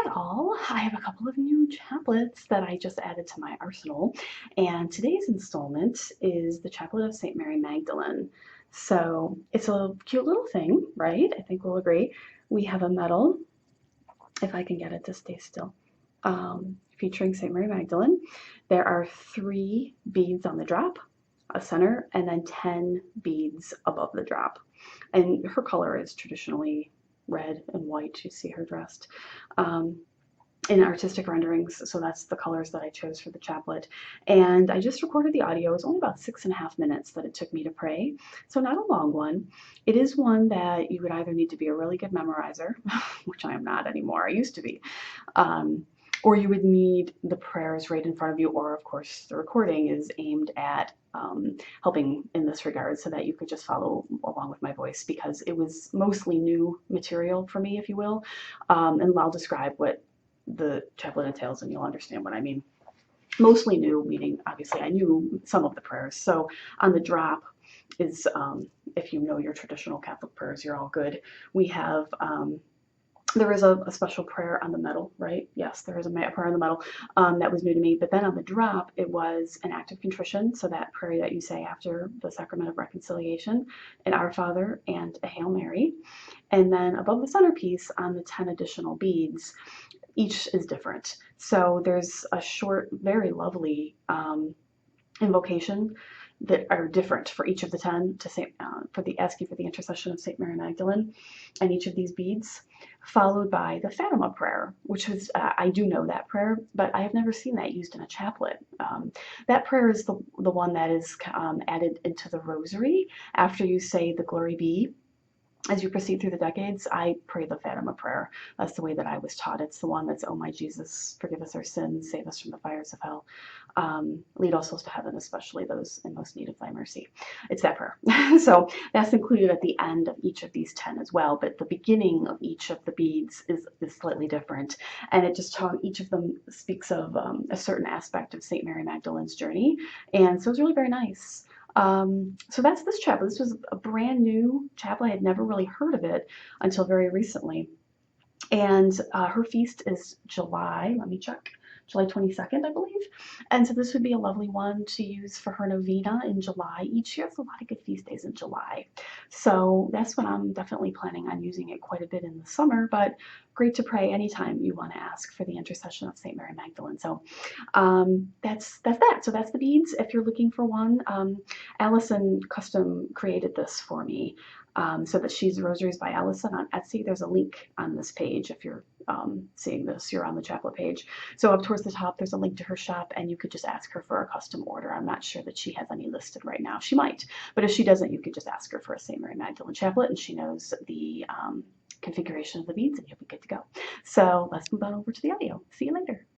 Hi all, I have a couple of new chaplets that I just added to my arsenal, and today's installment is the chaplet of St. Mary Magdalene. So it's a cute little thing, right? I think we'll agree. We have a medal, if I can get it to stay still, featuring St. Mary Magdalene. There are 3 beads on the drop, a center, and then 10 beads above the drop. And her color is traditionally red and white. You see her dressed in artistic renderings, so that's the colors that I chose for the chaplet. And I just recorded the audio. It was only about 6.5 minutes that it took me to pray, so not a long one. It is one that you would either need to be a really good memorizer, which I am not anymore, I used to be, or you would need the prayers right in front of you, or of course the recording is aimed at helping in this regard so that you could just follow along with my voice, because it was mostly new material for me, if you will. And I'll describe what the chaplet entails and you'll understand what I mean. Mostly new, meaning obviously I knew some of the prayers. So on the drop is, if you know your traditional Catholic prayers, you're all good. We have there is a special prayer on the medal, right? Yes, there is a prayer on the medal that was new to me. But then on the drop, it was an act of contrition. So that prayer that you say after the sacrament of reconciliation, an Our Father and a Hail Mary. And then above the centerpiece on the 10 additional beads, each is different. So there's a short, very lovely invocation that are different for each of the 10 to say, for the asking for the intercession of St. Mary Magdalene and each of these beads, followed by the Fatima prayer, which was, I do know that prayer, but I have never seen that used in a chaplet. That prayer is the one that is added into the rosary after you say the Glory Be. As you proceed through the decades, I pray the Fatima prayer. That's the way that I was taught. It's the one that's, "Oh my Jesus, forgive us our sins, save us from the fires of hell. Lead all souls to heaven, especially those in most need of thy mercy." It's that prayer. So that's included at the end of each of these 10 as well, but the beginning of each of the beads is slightly different. And it just each of them speaks of a certain aspect of St. Mary Magdalene's journey. And so it's really very nice. So that's this chaplet. This was a brand new chaplet. I had never really heard of it until very recently. And her feast is July, let me check, July 22nd, I believe. And so this would be a lovely one to use for her novena in July each year. There's a lot of good feast days in July. So that's when I'm definitely planning on using it quite a bit in the summer, but great to pray anytime you want to ask for the intercession of St. Mary Magdalene. So that's that. So that's the beads. If you're looking for one, Allison custom created this for me. So that she's Rosaries by Allison on Etsy. There's a link on this page if you're seeing this, you're on the chaplet page. So up towards the top, there's a link to her shop, and you could just ask her for a custom order. I'm not sure that she has any listed right now. She might, but if she doesn't, you could just ask her for a St. Mary Magdalene chaplet, and she knows the configuration of the beads, and you'll be good to go. So let's move on over to the audio. See you later.